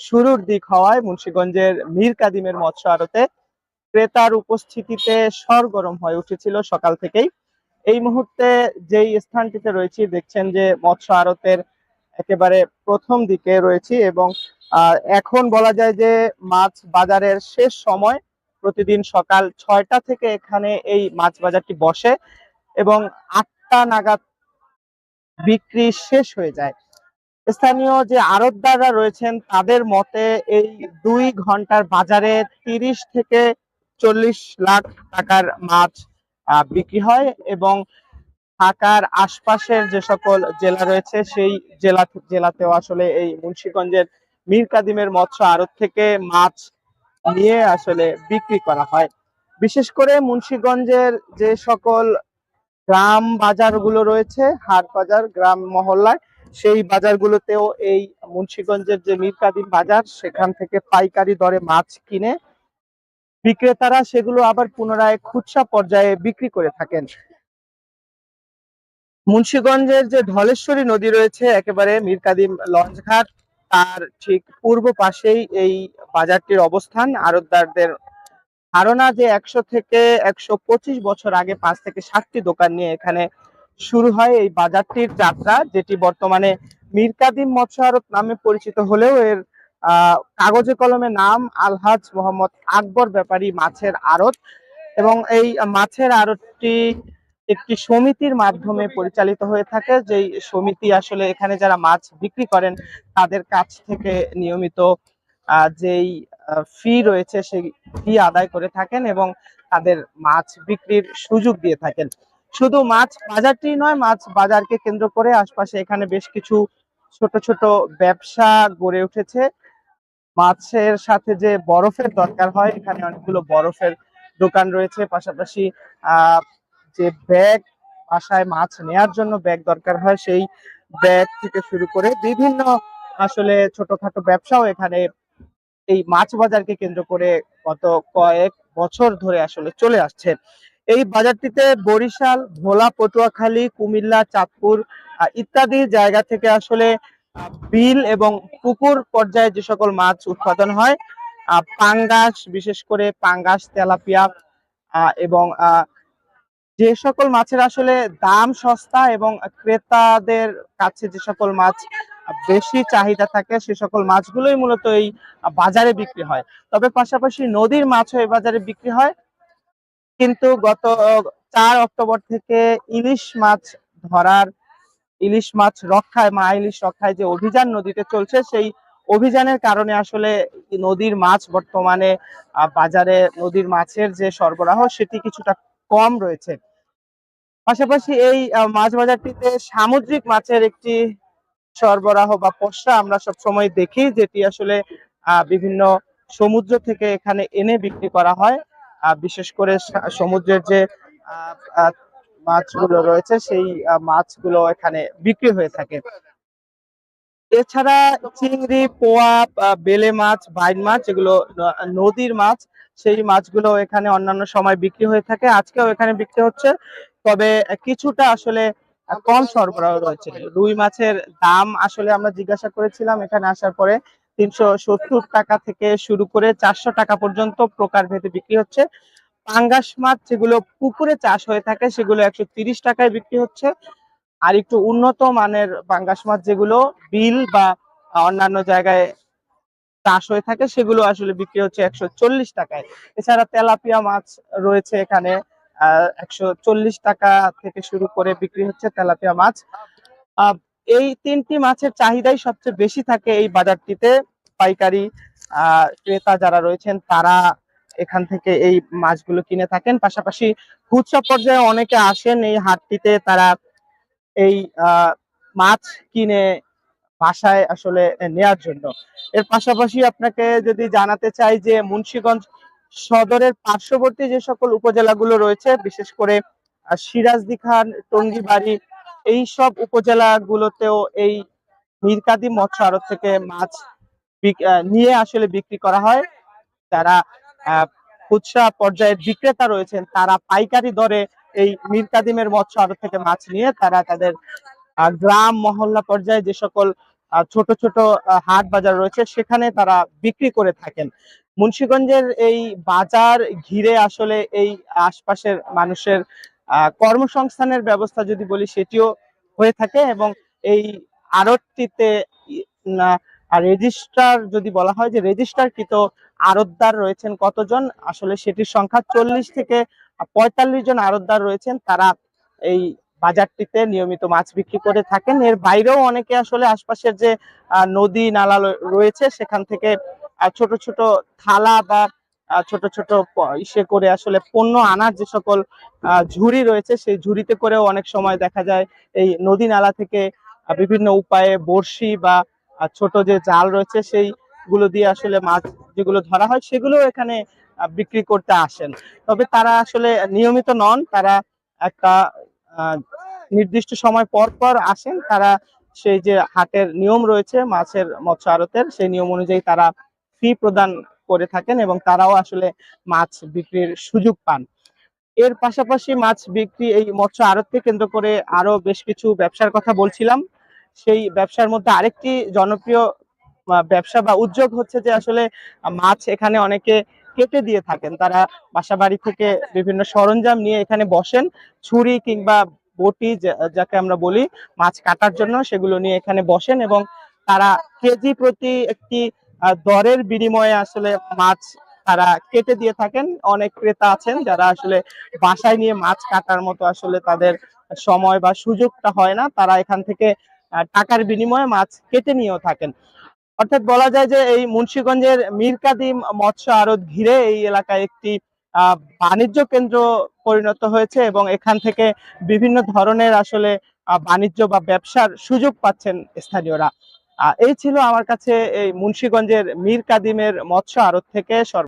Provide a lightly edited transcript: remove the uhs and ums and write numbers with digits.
শুরুর দিক হওয়ায় মুন্সিগঞ্জের মীর কাদিমের মৎস্য আড়তে ক্রেতার উপস্থিতিতে সরগরম হয়ে উঠেছিল সকাল থেকেই। এই মুহূর্তে যেই স্থানটিতে রয়েছি দেখছেন যে মৎস্য আড়তের একেবারে প্রথম দিকে রয়েছি এবং এখন বলা যায় যে মাছ বাজারের শেষ সময়। প্রতিদিন সকাল 6টা থেকে এখানে এই মাছ বাজারটি বসে এবং 8টা নাগাদ বিক্রি শেষ হয়ে যায়। স্থানীয় যে আড়তদাররা রয়েছেন তাদের মতে এই 2 ঘন্টার বাজারে 30 থেকে 40 লাখ টাকার মাছ বিক্রি হয় এবং ঢাকার আশপাশের যে সকল জেলা রয়েছে সেই জেলাতেও আসলে এই মুন্সিগঞ্জের মীর কাদিমের মৎস্য আড়ত থেকে মাছ নিয়ে আসলে বিক্রি করা হয়। বিশেষ করে মুন্সিগঞ্জের যে সকল গ্রাম বাজারগুলো রয়েছে, হাট বাজার, গ্রাম মহল্লায়, সেই বাজারগুলোতেও এই মুন্সিগঞ্জের যে মীর কাদিম বাজার সেখান থেকে পাইকারি দরে মাছ কিনে বিক্রেতারা সেগুলো আবার পুনরায় খুচরা পর্যায়ে বিক্রি করে থাকেন। মুন্সিগঞ্জের যে ধলেশ্বরী নদী রয়েছে একেবারে মীর কাদিম লঞ্চঘাট, তার ঠিক পূর্ব পাশেই এই বাজারটির অবস্থান। আড়তদারদের ধারণা যে 100 থেকে 125 বছর আগে 5 থেকে 7টি দোকান নিয়ে এখানে শুরু হয় এই বাজারটির যাত্রা, যেটি বর্তমানে মীর কাদিম মৎস্য আড়ত নামে পরিচিত হলেও এর কাগজে কলমে নাম আলহাজ মোহাম্মদ আকবর ব্যাপারী মাছের আড়ত। এবং এই মাছের আড়তটি একটি সমিতির মাধ্যমে পরিচালিত হয়ে থাকে, যেই সমিতি আসলে এখানে যারা মাছ বিক্রি করেন তাদের কাছ থেকে নিয়মিত যেই ফি রয়েছে সেই ফি আদায় করে থাকেন এবং তাদের মাছ বিক্রির সুযোগ দিয়ে থাকেন। শুধু মাছ বাজারটি নয়, মাছ বাজারকে কেন্দ্র করে আশপাশে এখানে বেশ কিছু ছোট ছোট ব্যবসা গড়ে উঠেছে। মাছের সাথে যে বরফের দরকার হয় এখানে অনেকগুলো বরফের দোকান রয়েছে, পাশাপাশি যে ব্যাগ, বাসায় মাছ নেয়ার জন্য ব্যাগ দরকার হয় সেই ব্যাগ থেকে শুরু করে বিভিন্ন আসলে ছোটখাটো ব্যবসাও এখানে এই মাছ বাজারকে কেন্দ্র করে গত কয়েক বছর ধরে আসলে চলে আসছে। এই বাজারটিতে বরিশাল, ভোলা, পটুয়াখালী, কুমিল্লা, চাঁদপুর ইত্যাদি জায়গা থেকে আসলে বিল এবং পুকুর পর্যায়ে যে সকল মাছ উৎপাদন হয়, পাঙ্গাস, বিশেষ করে পাঙ্গাস, তেলাপিয়া এবং যে সকল মাছের আসলে দাম সস্তা এবং ক্রেতাদের কাছে যে সকল মাছ বেশি চাহিদা থাকে সে সকল মাছগুলোই মূলত এই বাজারে বিক্রি হয়। তবে পাশাপাশি নদীর মাছও এই বাজারে বিক্রি হয়। কিন্তু গত 4 অক্টোবর থেকে ইলিশ মাছ ধরার, ইলিশ মাছ রক্ষায়, মা ইলিশ রক্ষায় যে অভিযান নদীতে চলছে সেই অভিযানের কারণে আসলে নদীর মাছ বর্তমানে বাজারে নদীর মাছের যে সরবরাহ সেটি কিছুটা কম রয়েছে। পাশাপাশি এই মাছ বাজারটিতে সামুদ্রিক মাছের একটি সরবরাহ বা পসরা আমরা সব সময় দেখি, যেটি আসলে বিভিন্ন সমুদ্র থেকে এখানে এনে বিক্রি করা হয়। বিশেষ করে সমুদ্রের যে মাছগুলো রয়েছে সেই মাছগুলো এখানে বিক্রি হয়ে থাকে। এছাড়া চিংড়ি, পোয়া, বেলে মাছ, বাইন মাছ, যেগুলো নদীর মাছ, সেই মাছগুলো এখানে অন্যান্য সময় বিক্রি হয়ে থাকে। আজকেও এখানে বিক্রি হচ্ছে, তবে কিছুটা আসলে কম সরবরাহ রয়েছে। রুই মাছের দাম আসলে আমরা জিজ্ঞাসা করেছিলাম এখানে আসার পরে, 370 টাকা থেকে শুরু করে 400 টাকা পর্যন্ত প্রকারভেদে বিক্রি হচ্ছে। পাঙ্গাস মাছ যেগুলো পুকুরে চাষ হয়ে থাকে সেগুলো 130 টাকায় বিক্রি হচ্ছে। আর একটু উন্নত মানের পাঙ্গাস মাছ যেগুলো বিল বা অন্যান্য জায়গায় চাষ হয়ে থাকে সেগুলো আসলে বিক্রি হচ্ছে 140 টাকায়। এছাড়া তেলাপিয়া মাছ রয়েছে এখানে, 140 টাকা থেকে শুরু করে বিক্রি হচ্ছে তেলাপিয়া মাছ। এই 3টি মাছের চাহিদাই সবচেয়ে বেশি থাকে এই বাজারটিতে। পাইকারি ক্রেতা যারা রয়েছেন তারা এখান থেকে এই মাছগুলো কিনে থাকেন। পাশাপাশি খুচরা পর্যায়ে অনেকে আসেন এই হাটটিতে, তারা এই মাছ কিনে বাসায় আসলে নেয়ার জন্য। এর পাশাপাশি আপনাকে যদি জানাতে চাই যে মুন্সিগঞ্জ সদরের পার্শ্ববর্তী যে সকল উপজেলাগুলো রয়েছে, বিশেষ করে সিরাজদি খান, টঙ্গিবাড়ি, এই সব উপজেলাগুলোতেও এই মীর কাদিম মৎস্য আড়ত থেকে মাছ নিয়ে আসলে বিক্রি করা হয়। যারা খুচরা পর্যায়ের বিক্রেতা রয়েছেন তারা পাইকারি দরে এই মীর কাদিমের মৎস্য আড়ত থেকে মাছ নিয়ে তারা তাদের গ্রাম মহল্লা পর্যায়ে যে সকল ছোট ছোট হাট বাজার রয়েছে, সেখানে তারা বিক্রি করে থাকেন। মুন্সিগঞ্জের এই বাজার ঘিরে আসলে এই আশপাশের মানুষের কর্মসংস্থানের ব্যবস্থা যদি বলি সেটিও হয়ে থাকে, এবং এই আড়তটিতে রেজিস্ট্রার যদি বলা হয় যে রেজিস্ট্রারকৃত আড়তদার রয়েছেন কতজন, আসলে সেটির সংখ্যা 40 থেকে 45 জন আড়তদার রয়েছেন। তারা এই বাজারটিতে নিয়মিত মাছ বিক্রি করে থাকেন। এর বাইরেও অনেকে আসলে আশপাশের যে নদী নালা রয়েছে সেখান থেকে ছোট ছোট থালা বা ছোট ছোট ইসে করে আসলে পণ্য আনার যে সকল ঝুড়ি রয়েছে, সেই ঝুড়িতে করেও অনেক সময় দেখা যায় এই নদী নালা থেকে বিভিন্ন উপায়ে বড়শি বা ছোট যে জাল রয়েছে সেইগুলো দিয়ে আসলে মাছ যেগুলো ধরা হয় সেগুলো এখানে বিক্রি করতে আসেন। তবে তারা আসলে নিয়মিত নন, তারা একটা নির্দিষ্ট সময় পর পর আসেন। তারা সেই যে হাটের নিয়ম রয়েছে মাছের মৎস্য আড়তের, সেই নিয়ম অনুযায়ী তারা ফি প্রদান করে থাকেন এবং তারাও আসলে মাছ বিক্রির সুযোগ পান। এর পাশাপাশি মাছ বিক্রি এই মৎস্য আড়তকে কেন্দ্র করে আরো বেশ কিছু ব্যবসার কথা বলছিলাম। সেই ব্যবসার মধ্যে আরেকটি জনপ্রিয় ব্যবসা বা উদ্যোগ হচ্ছে যে আসলে মাছ এখানে অনেকে কেটে দিয়ে থাকেন। তারা বাসা বাড়ি থেকে বিভিন্ন সরঞ্জাম নিয়ে এখানে বসেন, ছুরি কিংবা বটি যাকে আমরা বলি মাছ কাটার জন্য, সেগুলো নিয়ে এখানে বসেন এবং তারা কেজি প্রতি একটি দরের বিনিময়ে আসলে মাছ তারা কেটে দিয়ে থাকেন। অনেক ক্রেতা আছেন যারা আসলে বাসায় নিয়ে মাছ কাটার মতো আসলে তাদের সময় বা সুযোগটা হয় না, তারা এখান থেকে টাকার বিনিময়ে মাছ কেটে নিয়েও থাকেন। অর্থাৎ বলা যায় যে এই মুন্সিগঞ্জের মীর কাদিম মৎস্য আড়ত ঘিরে এই এলাকায় একটি বাণিজ্য কেন্দ্র পরিণত হয়েছে এবং এখান থেকে বিভিন্ন ধরনের আসলে বাণিজ্য বা ব্যবসার সুযোগ পাচ্ছেন স্থানীয়রা। এই ছিল আমার কাছে এই মুন্সিগঞ্জের মীর কাদিমের মৎস্য আড়ত থেকে